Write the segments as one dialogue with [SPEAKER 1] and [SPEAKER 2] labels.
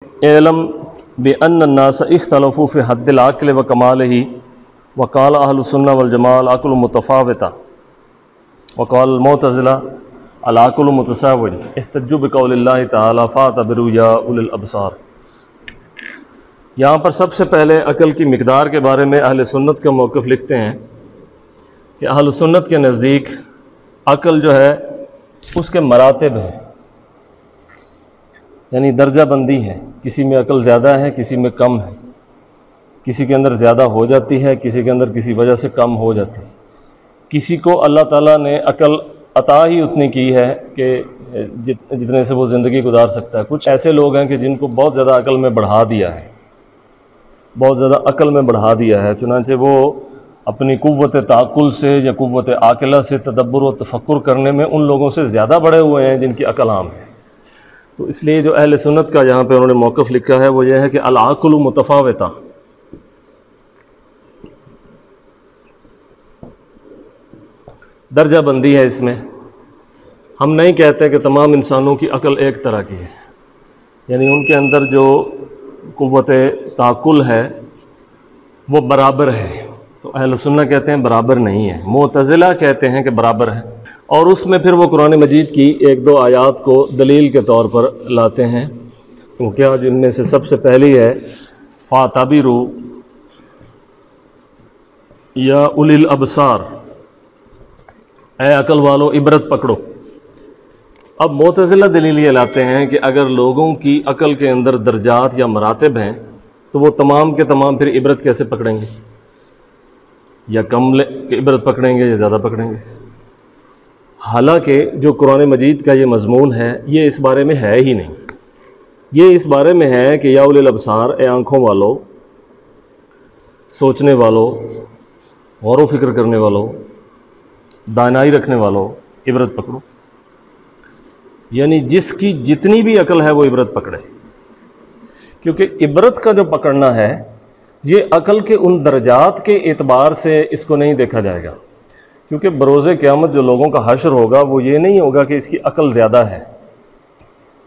[SPEAKER 1] Alum बेअन्नन्नास इख्तलफ़ू फ़ी हद्दिल अक़्ल व कमालिही व क़ाल अहलुस सुन्नह वल जमाअह अल अक़्लु मुतफ़ाविता व क़ाल मुअतज़िला अल अक़्लु मुतसाविन इहतज्जू बिक़ौलिल्लाहि तआला फ़अतबिरू या उलिल अबसार। यहाँ पर सबसे पहले अक़ल की मिक़दार के बारे में अहले सुन्नत का मौक़िफ़ लिखते हैं कि अहले सुन्नत के नज़दीक अक़ल जो है उसके मरातिब हैं, यानी दर्जा बंदी है। किसी में अक़ल ज़्यादा है, किसी में कम है, किसी के अंदर ज़्यादा हो जाती है, किसी के अंदर किसी वजह से कम हो जाती है। किसी को अल्लाह ताला ने अक़ल अता ही उतनी की है कि जितने से वो ज़िंदगी गुजार सकता है। कुछ ऐसे लोग हैं कि जिनको बहुत ज़्यादा अक़ल में बढ़ा दिया है, बहुत ज़्यादा अक़ल में बढ़ा दिया है, चुनांचे वो अपनी कुव्वत ताक़ुल से या कुव्वत आक़िला से तदब्बुर व तफ़क्कुर करने में उन लोगों से ज़्यादा बड़े हुए हैं जिनकी अक़ल आम है। तो इसलिए जो अहले सुन्नत का यहाँ पे उन्होंने मौक़िफ़ लिखा है वो ये है कि अल अक़्लु मुतफ़ाविता, दर्जा बंदी है इसमें। हम नहीं कहते कि तमाम इंसानों की अक़ल एक तरह की है, यानी उनके अंदर जो कुव्वत ताक़ुल है वो बराबर है। तो अहले सुन्नह कहते हैं बराबर नहीं है, मुअतज़िला कहते हैं कि बराबर है। और उसमें फिर वो कुरान मजीद की एक दो आयात को दलील के तौर पर लाते हैं। तो क्या जिनमें से सबसे पहली है फ़अतबिरू या उलिल अबसार, ऐ अक़ल वालो इबरत पकड़ो। अब मुअतज़िला दलील ये लाते हैं कि अगर लोगों की अक़ल के अंदर दर्जात या मरातिब हैं तो वो तमाम के तमाम फिर इबरत कैसे पकड़ेंगे, या कम इबरत पकड़ेंगे या ज़्यादा पकड़ेंगे। हालांकि जो कुरान मजीद का ये मज़मून है ये इस बारे में है ही नहीं। ये इस बारे में है कि या उलिल अबसार, ए आँखों वालों, सोचने वालों, गौर व फिक्र करने वालों, दानाई रखने वालों, इबरत पकड़ो। यानी जिसकी जितनी भी अक़ल है वो इबरत पकड़े, क्योंकि इबरत का जो पकड़ना है ये अक़ल के उन दर्जात के एतबार से इसको नहीं देखा जाएगा। क्योंकि बरोज़े क़यामत जो लोगों का हश्र होगा वो ये नहीं होगा कि इसकी अक़ल ज़्यादा है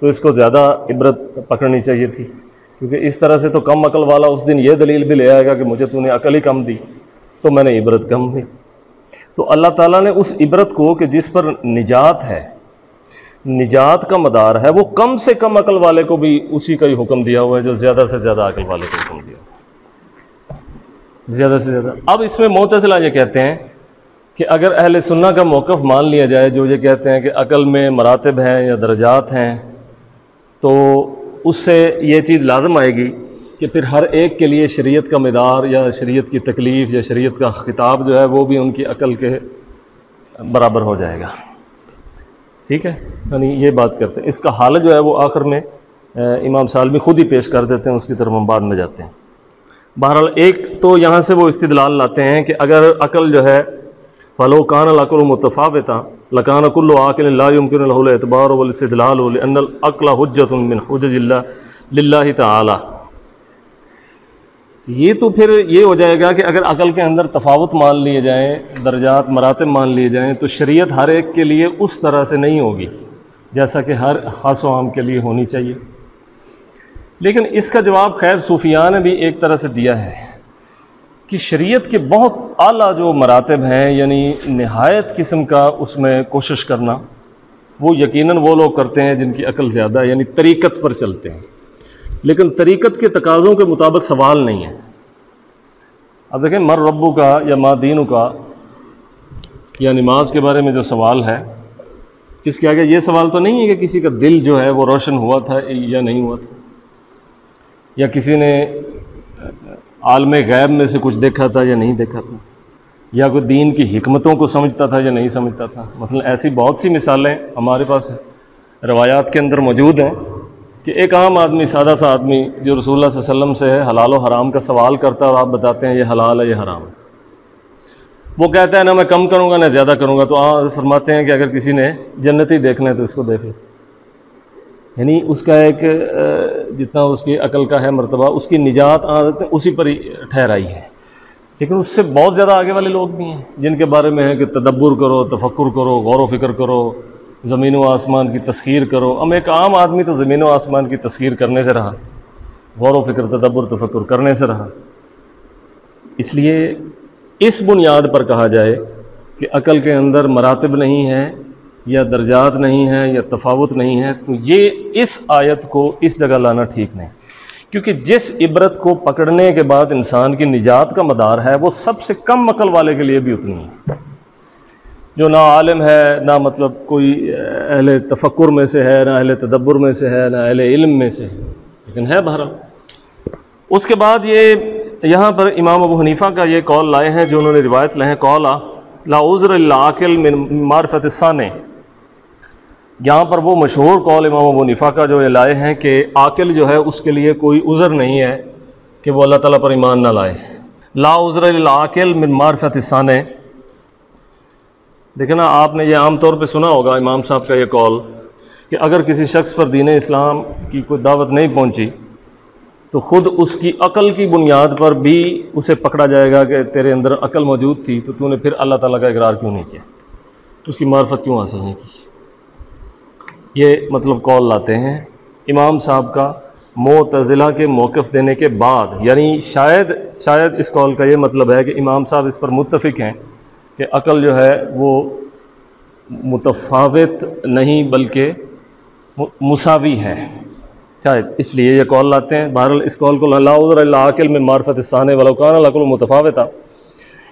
[SPEAKER 1] तो इसको ज़्यादा इबरत पकड़नी चाहिए थी, क्योंकि इस तरह से तो कम अक़ल वाला उस दिन ये दलील भी ले आएगा कि मुझे तूने अक़ल ही कम दी तो मैंने इबरत कम दी। तो अल्लाह ताला ने उस इबरत को कि जिस पर निजात है, निजात का मदार है, वो कम से कम अक़ल वाले को भी उसी का ही हुक्म दिया हुआ है जो ज़्यादा से ज़्यादा अक़ल वाले को हुक्म दिया, ज़्यादा से ज़्यादा। अब इसमें मुअतज़िला ये कहते हैं कि अगर अहले सुन्नह का मौक़िफ़ मान लिया जाए जो ये कहते हैं कि अक़ल में मरातिब हैं या दर्जात हैं, तो उससे ये चीज़ लाज़िम आएगी कि फिर हर एक के लिए शरीयत का मिदार या शरीयत की तकलीफ़ या शरीयत का ख़िताब जो है वो भी उनकी अक़ल के बराबर हो जाएगा। ठीक है, यानी ये बात करते हैं। इसका हाल जो है वो आखिर में इमाम सालमी ख़ुद ही पेश कर देते हैं, उसकी तरफ हम बाद में जाते हैं। बहरहाल एक तो यहाँ से वो इस्तिदलाल लाते हैं कि अगर अक़ल जो है फ़लो कान अल अक़्लु मुतफ़ाविता लकान कुल्लु आक़िलिन ला युमकिनु लहुल एतबार वल इस्तिदलाल लिअन्नल अक़्ल हुज्जतुन मिन हुज्जतिल्लाह लिल्लाहि तआला। ये तो फिर ये हो जाएगा कि अगर अक़ल के अंदर तफ़ावुत मान लिए जाएँ, दर्जात मरातिब मान लिए जाएँ, तो शरीयत हर एक के लिए उस तरह से नहीं होगी जैसा कि हर ख़ास व आम के लिए होनी चाहिए। लेकिन इसका जवाब खैर सूफिया ने भी एक तरह से दिया है कि शरीयत के बहुत आला जो मरातिब हैं, यानी नहायत किस्म का उसमें कोशिश करना, वो यकीनन वो लोग करते हैं जिनकी अक़ल ज़्यादा है, यानी तरीक़त पर चलते हैं। लेकिन तरीक़त के तकाज़ों के मुताबिक सवाल नहीं है। अब देखें, मर रब्बु का या मा दीनु का या नमाज के बारे में जो सवाल है, इसके आगे ये सवाल तो नहीं है कि किसी का दिल जो है वो रोशन हुआ था या नहीं हुआ था, या किसी ने आलम गैब में से कुछ देखा था या नहीं देखा था, या कोई दीन की हिकमतों को समझता था या नहीं समझता था। मसलन ऐसी बहुत सी मिसालें हमारे पास रवायात के अंदर मौजूद हैं कि एक आम आदमी, सादा सा आदमी जो रसूलुल्लाह सल्लल्लाहु अलैहि वसल्लम से हलाल व हराम का सवाल करता है और आप बताते हैं ये हलाल है ये हराम है, वो कहता है ना मैं कम करूँगा ना ज़्यादा करूँगा, तो आप फरमाते हैं कि अगर किसी ने जन्नती देखना है तो इसको देख लो। यानी उसका एक जितना उसकी अक़ल का है मर्तबा, उसकी निजात उसी पर ही ठहराई है। लेकिन उससे बहुत ज़्यादा आगे वाले लोग भी हैं जिनके बारे में है कि तदब्बुर करो, तफक्कुर करो, गौर व फिक्र करो, ज़मीन व आसमान की तस्खीर करो। अब एक आम आदमी तो ज़मीन व आसमान की तस्खीर करने से रहा, गौर व फिक्र तदब्बर तफक्कुर करने से रहा। इसलिए इस बुनियाद पर कहा जाए कि अक़ल के अंदर मरातब नहीं है या दर्जात नहीं है या तफावत नहीं है, तो ये इस आयत को इस जगह लाना ठीक नहीं, क्योंकि जिस इबरत को पकड़ने के बाद इंसान की निजात का मदार है वो सबसे कम अक़ल वाले के लिए भी उतनी है। जो ना आलिम है, ना मतलब कोई अहले तफक्कुर में से है, ना अहले तदब्बुर में से है, ना अहले इल्म में से है, लेकिन है बहरहाल। उसके बाद ये यहाँ पर इमाम अबू हनीफ़ा का ये कौल लाए हैं जो उन्होंने रिवायत लाए हैं, कौला ला उज़्र इल्ला आकिल मिन मारिफ़त साने। यहाँ पर वो मशहूर कौल इमाम अबू हनीफ़ा का जो ये लाए हैं कि आकिल जो है उसके लिए कोई उज़्र नहीं है कि वो अल्लाह ताला पर ईमान ना लाए। ला उज़्र इल्ला आकिल मिन मारिफ़त साने। देखें ना, आपने ये आम तौर पे सुना होगा इमाम साहब का ये कौल कि अगर किसी शख्स पर दीन इस्लाम की कोई दावत नहीं पहुँची तो ख़ुद उसकी अक़ल की बुनियाद पर भी उसे पकड़ा जाएगा कि तेरे अंदर अक़ल मौजूद थी तो तूने फिर अल्लाह ताला का इकरार क्यों नहीं किया, तो उसकी मार्फत क्यों हासिल नहीं की। ये मतलब कौल लाते हैं इमाम साहब का मुअतज़िला के मौक़िफ़ देने के बाद। यानी शायद इस कौल का ये मतलब है कि इमाम साहब इस पर मुत्तफ़िक़ हैं कि अक़ल जो है वो मुतफ़ावित नहीं बल्कि मुसावी है, शायद इसलिए ये कौल लाते हैं। बहरहाल इस कौल को ला उज़्र इल्ला आकिल में मारिफ़त साने वलो कान अल-अक़्लु मुतफ़ाविता,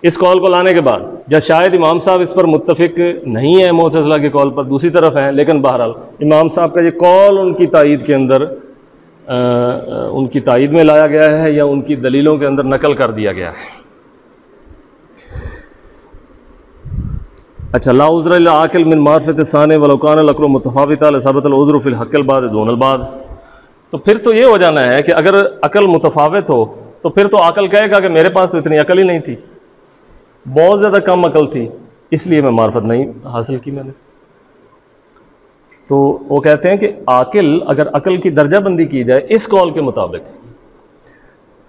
[SPEAKER 1] इस कौल को लाने के बाद या शायद इमाम साहब इस पर मुत्तफ़िक़ नहीं है मुअतज़िला के कौल पर, दूसरी तरफ हैं, लेकिन बहरहाल इमाम साहब का ये कौल उनकी तायीद के अंदर उनकी तायीद में लाया गया है या उनकी दलीलों के अंदर नकल कर दिया गया है। अच्छा, ला उज़्र इल्ला आकिल मिन मारिफ़त साने वलो कान अल-अक़्लु मुतफ़ाविता लसबतल उज़्रु फ़िल हक़्क़िल बाद दूनल बाद। तो फिर तो ये हो जाना है कि अगर अक़ल मुतफ़ावित हो तो फिर तो अक़ल कहेगा कि मेरे पास तो इतनी अक़ल ही नहीं थी, बहुत ज़्यादा कम अक़ल थी, इसलिए मैं मार्फत नहीं हासिल की मैंने। तो वो कहते हैं कि आकिल, अगर अक़ल की दर्जाबंदी की जाए इस कौल के मुताबिक,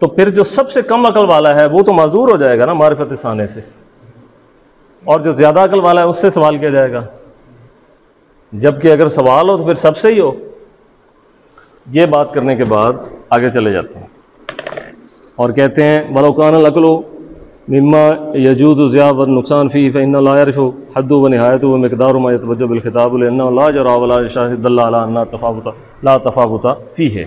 [SPEAKER 1] तो फिर जो सबसे कम अक़ल वाला है वो तो माज़ूर हो जाएगा ना मारिफ़त साने से, और जो ज़्यादा अक़ल वाला है उससे सवाल किया जाएगा। जबकि अगर सवाल हो तो फिर सबसे ही हो। ये बात करने के बाद आगे चले जाते हैं और कहते हैं वलो कान अल-अक़्लु मिम्मा यजूज़ु ज़िया व नुक़सान फ़ीही फ़इन्नहु ला यअरिफ़ु हद्दु व निहायतहु व मिक़दारु मा यतवज्जहु बिल ख़िताब लिअन्नहु ला यरा व ला यशाहिदु दल्ला अला अन्ना ला तफ़ावुता फ़ीही।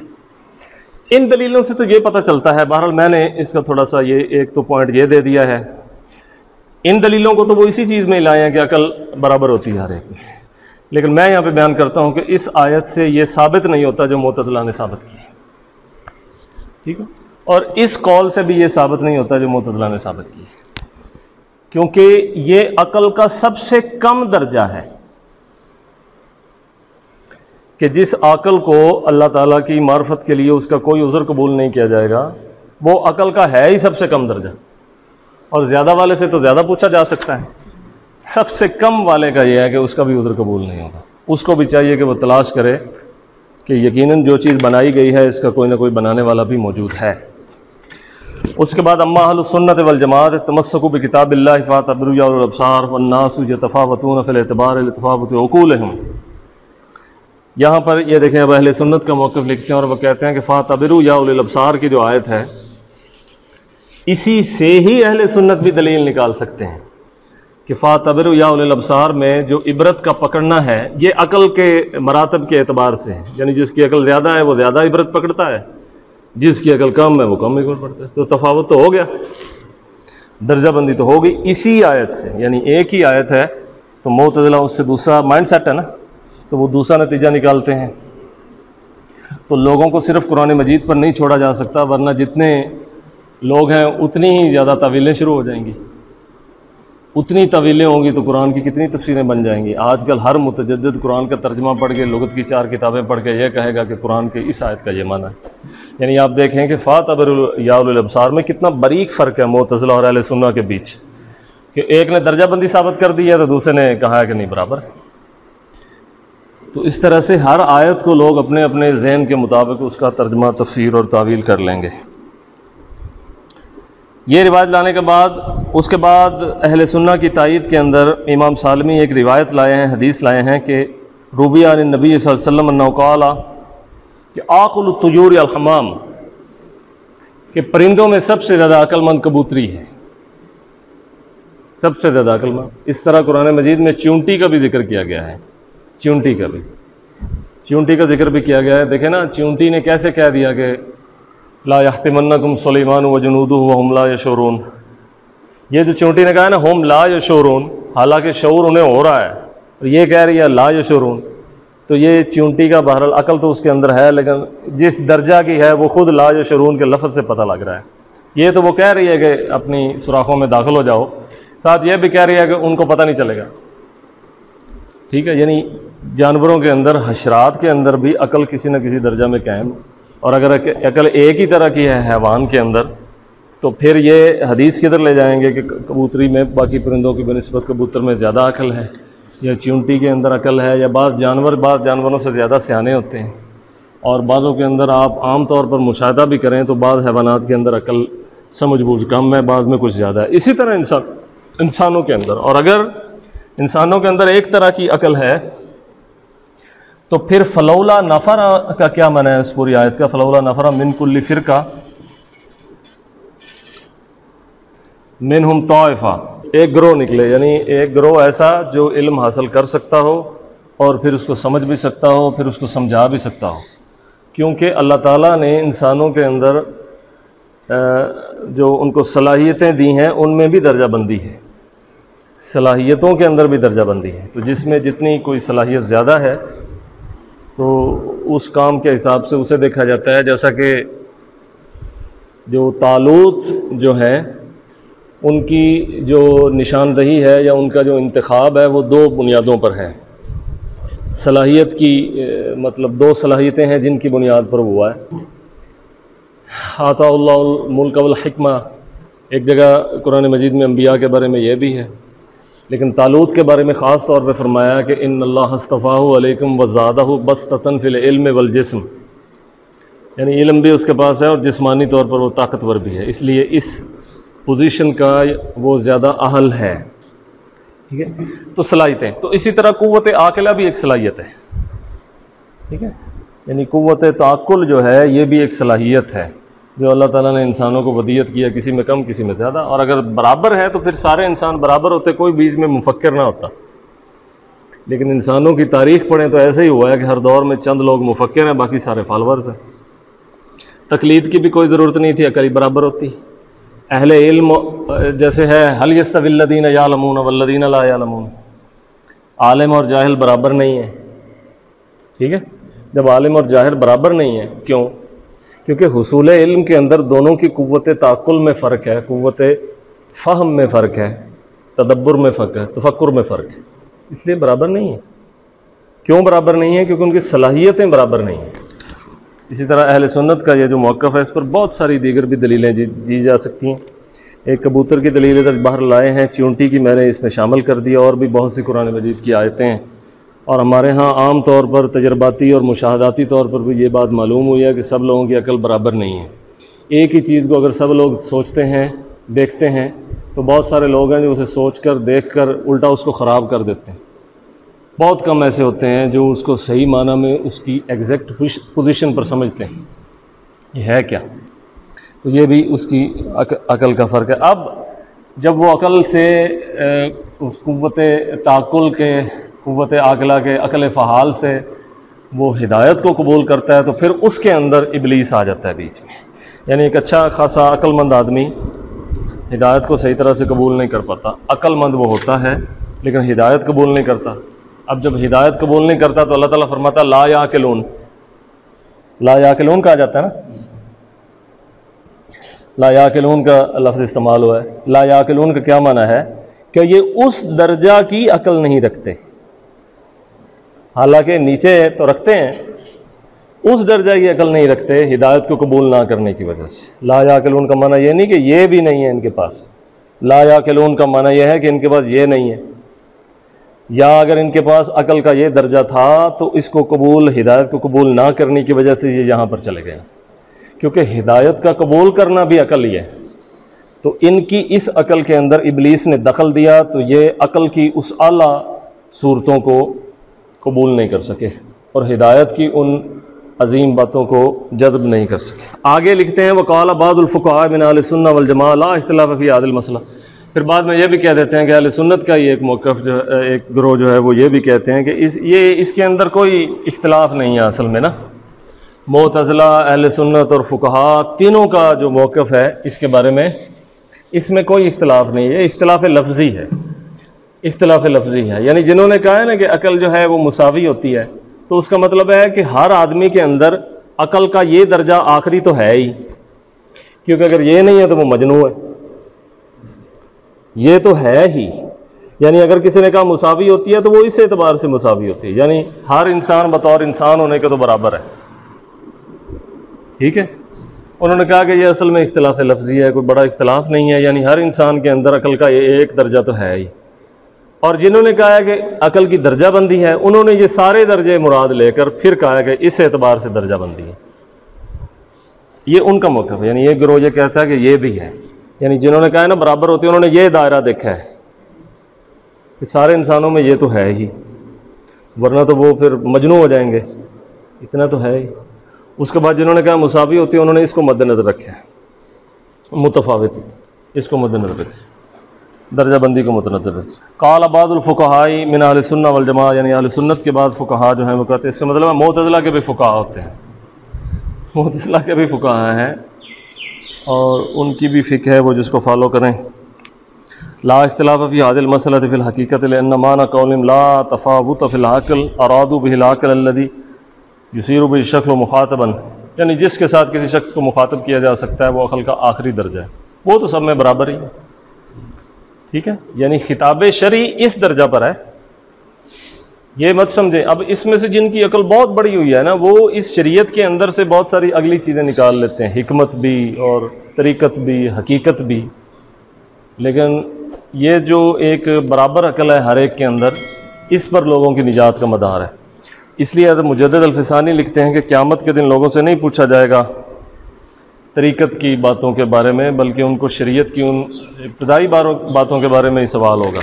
[SPEAKER 1] इन दलीलों से तो ये पता चलता है, बहरहाल मैंने इसका थोड़ा सा ये एक तो पॉइंट ये दे दिया है। इन दलीलों को तो वो इसी चीज़ में लाए हैं कि अक़ल बराबर होती है हर एक में, लेकिन मैं यहाँ पे बयान करता हूँ कि इस आयत से ये साबित नहीं होता जो मुअतज़िला ने साबित किया, ठीक है, और इस कौल से भी ये साबित नहीं होता जो मुअतज़िला ने साबित किया, क्योंकि ये अक़ल का सबसे कम दर्जा है कि जिस अक़ल को अल्लाह ताला की मार्फत के लिए उसका कोई उज़्र कबूल नहीं किया जाएगा, वो अक़ल का है ही सबसे कम दर्जा, और ज़्यादा वाले से तो ज़्यादा पूछा जा सकता है, सबसे कम वाले का यह है कि उसका भी उज़्र कबूल नहीं होगा। उसको भी चाहिए कि वह तलाश करे कि यकीनन जो चीज़ बनाई गई है इसका कोई ना कोई बनाने वाला भी मौजूद है। उसके बाद अम्मा अहलुस सुन्नत वल जमाअत तमस्सकु बि किताबिल्लाहि फ़अतबरू या उल अब्सार वन्नासु यतफ़ावतून फ़िल इतबार लितफ़ावुति उक़ूलिहिम। यहाँ पर ये देखें, अब अहले सुन्नत का मौक़िफ़ लिखते हैं और वह कहते हैं कि फ़अतबरू या उल अब्सार की जो आयत है इसी से ही अहले सुन्नत भी दलील निकाल सकते हैं कि फ़अतबरू या उल अब्सार में जो इबरत का पकड़ना है ये अक़ल के मरातब के एतबार से है, यानी जिसकी अक़ल ज़्यादा है वो ज़्यादा इबरत पकड़ता है, जिसकी अक़ल कम है वो कम इबरत पकड़ता है। तो तफावत तो हो गया, दर्जाबंदी तो हो गई इसी आयत से, यानी एक ही आयत है तो मुअतज़िला उससे दूसरा माइंड सेट है ना, तो वो दूसरा नतीजा निकालते हैं। तो लोगों को सिर्फ कुरान मजीद पर नहीं छोड़ा जा सकता, वरना जितने लोग हैं उतनी ही ज़्यादा तवीलें शुरू हो जाएंगी, उतनी तवीलें होंगी तो कुरान की कितनी तफसीरें बन जाएंगी। आजकल हर मुतजद्दिद कुरान का तर्जमा पढ़ के, लुगत की 4 किताबें पढ़ के यह कहेगा कि कुरान के इस आयत का ये माना है। यानी आप देखें कि फ़अतबरू या उल अब्सार में कितना बारीक फ़र्क है मुअतज़िला और अहले सुन्ना के बीच, कि एक ने दर्जाबंदी साबित कर दी है तो दूसरे ने कहा है कि नहीं बराबर। तो इस तरह से हर आयत को लोग अपने अपने ज़हन के मुताबिक उसका तर्जमा, तफसीर और तावील कर लेंगे। ये रिवायत लाने के बाद उसके बाद अहले सुन्ना की तायीद के अंदर इमाम सालमी एक रिवायत लाए हैं, हदीस लाए हैं कि रुविया अन नबी सल्लल्लाहु अलैहि वसल्लम अन्नहु क़ाला कि आकुल तुयूर अल हमाम, कि परिंदों में सबसे ज़्यादा अक्लमंद कबूतरी है, सबसे ज़्यादा अक्लमंद। इस तरह कुरान मजीद में चींटी का भी जिक्र किया गया है, चींटी का जिक्र भी किया गया है। देखें ना, चींटी ने कैसे कह दिया कि ला यहतिमन्नकुम सुलैमान व जुनूदुहु व हुम ला यशऊरून। ये जो चींटी ने कहा है ना हुम ला यशऊरून, हालांकि शऊर उन्हें हो रहा है, और ये कह रही है ला यशऊरून, तो ये चींटी का बहरहाल अकल तो उसके अंदर है, लेकिन जिस दर्जा की है वो खुद ला यशऊरून के लफ्ज़ से पता लग रहा है। ये तो वो कह रही है कि अपनी सुराखों में दाखिल हो जाओ, साथ ये भी कह रही है कि उनको पता नहीं चलेगा। ठीक है, यानी जानवरों के अंदर, हशरात के अंदर भी अकल किसी न किसी दर्जा में कायम, और अगर अकल एक ही तरह की है हैवान के अंदर, तो फिर ये हदीस किधर ले जाएंगे कि कबूतरी में बाकी परिंदों की बनिस्बत कबूतर में ज़्यादा अकल है, या चींटी के अंदर अकल है, या बाज़ जानवरों से ज़्यादा सियाने होते हैं, और बाज़ों के अंदर आप आम तौर पर मुशाहदा भी करें तो बाज़ हैवानात के अंदर अकल समझ बूझ कम है, बाज़ में कुछ ज़्यादा है। इसी तरह इंसानों के अंदर, और अगर इंसानों के अंदर एक तरह की अकल है तो फिर फलौला नफ़रा का क्या माना है इस पूरी आयत का? फलौला नफ़रा मिन कुल्ली फ़िरका मिनहुम ताइफ़ा, एक ग्रोह निकले, यानी एक ग्रोह ऐसा जो इल्म हासिल कर सकता हो और फिर उसको समझ भी सकता हो, फिर उसको समझा भी सकता हो। क्योंकि अल्लाह ताला ने इंसानों के अंदर जो उनको सलाहियतें दी हैं उनमें भी दर्जा बंदी है, सलाहियतों के अंदर भी दर्जा बंदी है। तो जिसमें जितनी कोई सलाहियत ज़्यादा है तो उस काम के हिसाब से उसे देखा जाता है। जैसा कि जो तालूत जो है उनकी जो निशानदही है या उनका जो इंतखाब है वो दो बुनियादों पर है। सलाहियत की मतलब दो सलाहियतें हैं जिनकी बुनियाद पर हुआ है। आताउल्लाहुल मुल्क वल हिकमा, एक जगह कुरान मजीद में अंबिया के बारे में यह भी है, लेकिन तालूत के बारे में ख़ास तौर पे फरमाया कि इन्नल्लाह अस्तफ़ाहु अलैकुम व ज़ादहु बस्ततन फ़िल इल्म वल जिस्म, यानी इल्म भी उसके पास है और जिस्मानी तौर पर वो ताकतवर भी है, इसलिए इस पोजीशन का वो ज़्यादा अहल है। ठीक है, तो सलाहियतें, तो इसी तरह कुव्वत आक़िला भी एक सलाहियत है। ठीक है, यानी कुव्वत ताक़ुल जो है ये भी एक सलाहियत है जो अल्लाह ताला ने इंसानों को वदियत किया, किसी में कम किसी में ज़्यादा। और अगर बराबर है तो फिर सारे इंसान बराबर होते, कोई बीच में मुफक्किर ना होता। लेकिन इंसानों की तारीख़ पढ़ें तो ऐसे ही हुआ है कि हर दौर में चंद लोग मुफक्किर हैं, बाकी सारे फॉलोअर्स हैं। तकलीद की भी कोई ज़रूरत नहीं थी, अकल बराबर होती। अहले इल्म जैसे है हल यस्तविल्लज़ीना यालमून वल्लज़ीना ला यालमून, आलिम और जाहिल बराबर नहीं है। ठीक है, जब आलिम और जाहिल बराबर नहीं है, क्यों? क्योंकि हुसूल इल्म के अंदर दोनों की कुव्वत ताक़ुल में फ़र्क है, कुव्वत फ़हम में फ़र्क है, तदब्बुर में फ़र्क है, तफक्कुर में फ़र्क है, इसलिए बराबर नहीं है। क्यों बराबर नहीं है? क्योंकि उनकी सलाहियतें बराबर नहीं हैं। इसी तरह अहले सुन्नत का ये जो मौक़िफ़ है इस पर बहुत सारी दीगर भी दलीलें दी जा सकती हैं। एक कबूतर की दलील इधर बाहर लाए हैं, चींटी की मैंने इसमें शामिल कर दिया, और भी बहुत सी कुरान मजीद की आयतें हैं। और हमारे यहाँ आम तौर पर तजर्बाती और मुशाहदाती तौर पर भी ये बात मालूम हुई है कि सब लोगों की अकल बराबर नहीं है। एक ही चीज़ को अगर सब लोग सोचते हैं, देखते हैं, तो बहुत सारे लोग हैं जो उसे सोच कर, देख कर उल्टा उसको ख़राब कर देते हैं। बहुत कम ऐसे होते हैं जो उसको सही माना में उसकी एग्जैक्ट पोजीशन पर समझते हैं ये है क्या। तो ये भी उसकी अकल का फ़र्क है। अब जब वो अकल से उस कुव्वत ताक़ुल के, कुव्वत आक़िला के, अकल फ़हाल से वो हिदायत को कबूल करता है तो फिर उसके अंदर इबलीस आ जाता है बीच में। यानी एक अच्छा खासा अक्लमंद आदमी हिदायत को सही तरह से कबूल नहीं कर पाता। अक्लमंद वो होता है लेकिन हिदायत कबूल नहीं करता। अब जब हिदायत कबूल नहीं करता तो अल्लाह ताला फरमाता ला याक़िलून, ला याक़िलून कहा जाता है ना, ला याक़िलून का लफ्ज़ इस्तेमाल हुआ है। ला याक़िलून का क्या माना है कि ये उस दर्जा की अकल नहीं रखते, हालांकि नीचे तो रखते हैं, उस दर्जा की अकल नहीं रखते हिदायत को कबूल ना करने की वजह से। ला याक़िलून का माना यह नहीं कि ये भी नहीं है इनके पास, ला याक़िलून का माना यह है कि इनके पास ये नहीं है, या अगर इनके पास अकल का ये दर्जा था तो इसको कबूल, हिदायत को कबूल ना करने की वजह से ये यहाँ पर चले गए। क्योंकि हिदायत का कबूल करना भी अकल ही है। तो इनकी इस अकल के अंदर इबलीस ने दखल दिया तो ये अकल की उस आला सूरतों को कबूल नहीं कर सके और हिदायत की उन अजीम बातों को जज़्ब नहीं कर सके। आगे लिखते हैं वक़ाल बाज़ुल फ़ुक़हा मिन अहल सुन्नह वल जमाअह ला इख्तिलाफ़ फ़ी हाज़िल मसला। फिर बाद में ये भी कह देते हैं कि अहले सुन्नत का ही एक मौक़िफ़ जो एक ग्रोह जो है वो ये भी कहते हैं कि इसके अंदर कोई इख्तिलाफ़ नहीं है असल में ना। मुअतज़िला, अहले सुन्नत और फ़ुक़हा तीनों का जो मौक़िफ़ है इसके बारे में, इसमें कोई इख्तिलाफ़ नहीं है, इख्तिलाफ़ लफ्ज़ी है, इख्तिलाफ़ लफ्ज़ी है। यानी जिन्होंने कहा है ना कि अकल जो है वो मुसावी होती है, तो उसका मतलब है कि हर आदमी के अंदर अकल का ये दर्जा आखिरी तो है ही, क्योंकि अगर ये नहीं है तो वो मजनू है, ये तो है ही। यानी अगर किसी ने कहा मुसावी होती है तो वो इस एतबार से मुसावी होती है, यानी हर इंसान बतौर इंसान होने के तो बराबर है। ठीक है, उन्होंने कहा कि ये असल में इख्तिलाफ लफ्ज़ी है, कोई बड़ा इख्तिलाफ नहीं है, यानी हर इंसान के अंदर अकल का ये एक दर्जा तो है ही। और जिन्होंने कहा है कि अकल की दर्जाबंदी है, उन्होंने ये सारे दर्जे मुराद लेकर फिर कहा है कि इस एतबार से दर्जाबंदी है। ये उनका मौक़िफ़ है, यानी ये गिरोह ये कहता है कि ये भी है, यानी जिन्होंने कहा है ना बराबर होती है, उन्होंने ये दायरा देखा है कि सारे इंसानों में ये तो है ही, वरना तो वो फिर मजनू हो जाएंगे, इतना तो है ही। उसके बाद जिन्होंने कहा मुसावी होती है, उन्होंने इसको मद्देनज़र रखा है, मुतफ़ावित, इसको मद्देनज़र रखा, दर्जाबंदी को मद्देनज़र रखा। क़ाल बाज़ुल फ़ुक़हा मिन अहल सुन्नह वल जमाअह, यानी अहल सुन्नत के बाद फ़ुक़हा जो हैं वो कहते हैं, इसका मतलब है मुअतज़िला के भी फ़ुक़हा होते हैं, मुअतज़िला के भी फ़ुक़हा हैं और उनकी भी फ़िक़्ह है वो जिसको फॉलो करें। ला इख्तिलाफ़ फ़ी हाज़िल मसलति फ़िल हक़ीक़त लिअन्न माना क़ौलिहिम ला तफ़ावुत फ़िल अक़ल अरादू बिहिल अक़ल अल्लज़ी युसीरु बिही शख़्स मुख़ातबन, यानी जिसके साथ किसी शख्स को मुखातब किया जा सकता है वो अक़ल का आखिरी दर्जा है, वो तो सब में बराबर ही है। ठीक है, यानी खिताब शरई इस दर्जा पर है, ये मत समझें। अब इसमें से जिनकी अकल बहुत बड़ी हुई है ना, वो इस शरीयत के अंदर से बहुत सारी अगली चीज़ें निकाल लेते हैं, हिकमत भी और तरीक़त भी, हकीकत भी। लेकिन ये जो एक बराबर अकल है हर एक के अंदर, इस पर लोगों की निजात का मदार है। इसलिए हज़रत मुजद्दिद अल-फ़िसानी लिखते हैं कि क़यामत के दिन लोगों से नहीं पूछा जाएगा तरीक़त की बातों के बारे में, बल्कि उनको शरीयत की उन इब्तिदाई बातों के बारे में ही सवाल होगा।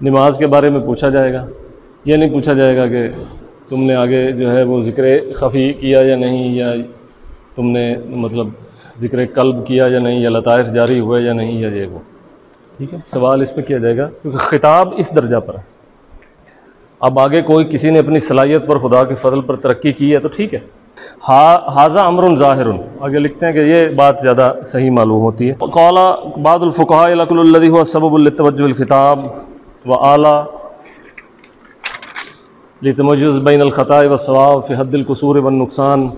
[SPEAKER 1] नमाज के बारे में पूछा जाएगा, ये नहीं पूछा जाएगा कि तुमने आगे जो है वो ज़िक्र ख़फ़ी किया या नहीं, या तुमने मतलब ज़िक्र क़ल्ब किया या नहीं, या लताइफ़ जारी हुए या नहीं, या ये वो। ठीक है, सवाल इस पर किया जाएगा क्योंकि ख़िताब इस दर्जा पर है। अब आगे कोई किसी ने अपनी सलाहियत पर, खुदा के फ़ज़ल पर तरक्की की है तो ठीक है। हाज़ा अमरुन ज़ाहिरुन, आगे लिखते हैं कि ये बात ज़्यादा सही मालूम होती है। क़ाला बाज़ुल फ़ुक़हा अल-अक़्लुल्लज़ी हुवा सबबुल लितवज्जुहिल ख़िताब व आला लितमय्युज़ बैनल ख़ता'i वस्सवाब फ़ी हद्दिल क़ुसूर वन नुक़सान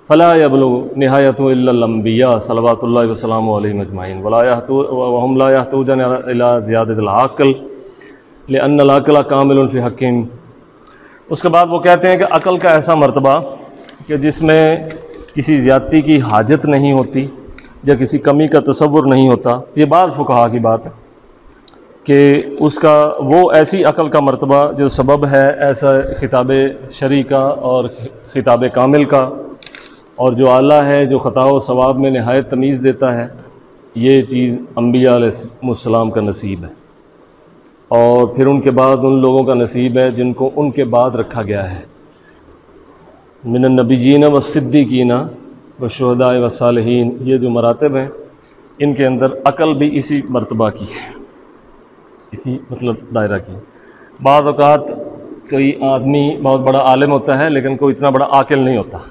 [SPEAKER 1] फ़ला यबलुग़ु निहायतहु इल्लल अंबिया सल्लल्लाहु व सल्लमु अलैहिम अजमईन व हुम ला यहतूजून इला ज़ियादतिल अक़्ल लिअन्नल अक़्ल कामिलुन फ़ी हक़्क़िहिम। उसके बाद वो कहते हैं कि अक़ल का ऐसा मर्तबा कि जिसमें किसी ज़्यादती की हाजत नहीं होती या किसी कमी का तसव्वुर नहीं होता। ये बात फ़ुक़हा की बात है कि उसका वो ऐसी अक़ल का मर्तबा जो सबब है ऐसा ख़िताब शरई का और ख़िताब कामिल का, और जो आला है, जो ख़ता व सवाब में नहायत तमीज़ देता है, ये चीज़ अम्बिया अलैहिस्सलाम का नसीब है। और फिर उनके बाद उन लोगों का नसीब है जिनको उनके बाद रखा गया है, मिनन नबिय्यीन व सिद्दीक़ीन व शुहदा व सालिहीन। ये जो मरातब हैं इनके अंदर अक़ल भी इसी मर्तबा की है, इसी मतलब दायरा की। बाज़ औक़ात कोई आदमी बहुत बड़ा आलिम होता है लेकिन कोई इतना बड़ा आकिल नहीं होता,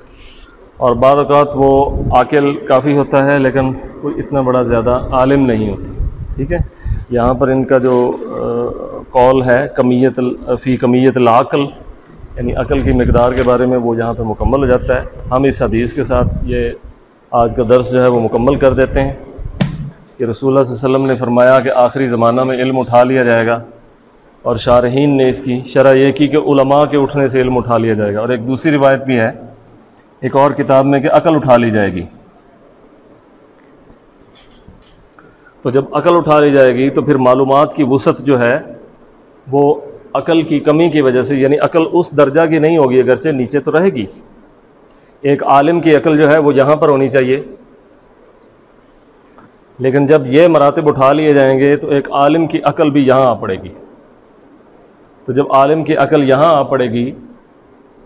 [SPEAKER 1] और बाज़ औक़ात वो आकिल काफ़ी होता है लेकिन कोई इतना बड़ा ज़्यादा आलिम नहीं होता। ठीक है, यहाँ पर इनका जो कौल है फ़ी कमियतल अक़ल, यानी अक़ल की मिक़दार के बारे में, वो यहाँ पर मुकम्मल हो जाता है। हम इस हदीस के साथ ये आज का दर्स जो है वो मुकम्मल कर देते हैं कि रसूलुल्लाह सल्लल्लाहु अलैहि वसल्लम ने फरमाया कि आखिरी ज़माना में इल्म उठा लिया जाएगा, और शारहीन ने इसकी शरह ये की कि उलमा के उठने से इल्म उठा लिया जाएगा। और एक दूसरी रिवायत भी है एक और किताब में कि अक़ल उठा ली जाएगी। तो जब अक़ल उठा ली जाएगी तो फिर मालूमात की वुसअत जो है वो अक़ल की कमी की वजह से, यानी अक़ल उस दर्जा की नहीं होगी, अगर से नीचे तो रहेगी। एक आलिम की अक़ल जो है वो यहाँ पर होनी चाहिए, लेकिन जब ये मरातब उठा लिए जाएंगे तो एक आलिम की अक़ल भी यहाँ आ पड़ेगी। तो जब आलिम की अक़ल यहाँ आ पड़ेगी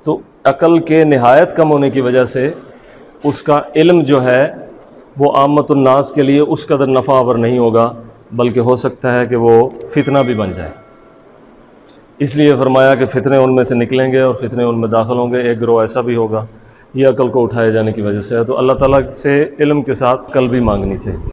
[SPEAKER 1] तो अकल के नहायत कम होने की वजह से उसका इल्म जो है वो आमतुन्नास के लिए उस कदर नफ़ावर नहीं होगा, बल्कि हो सकता है कि वो फितना भी बन जाए। इसलिए फरमाया कि फितने उनमें से निकलेंगे और फितने उनमें दाखिल होंगे। एक गिरोह ऐसा भी होगा, ये अकल को उठाए जाने की वजह से है। तो अल्लाह ताला से इल्म के साथ अकल भी मांगनी चाहिए।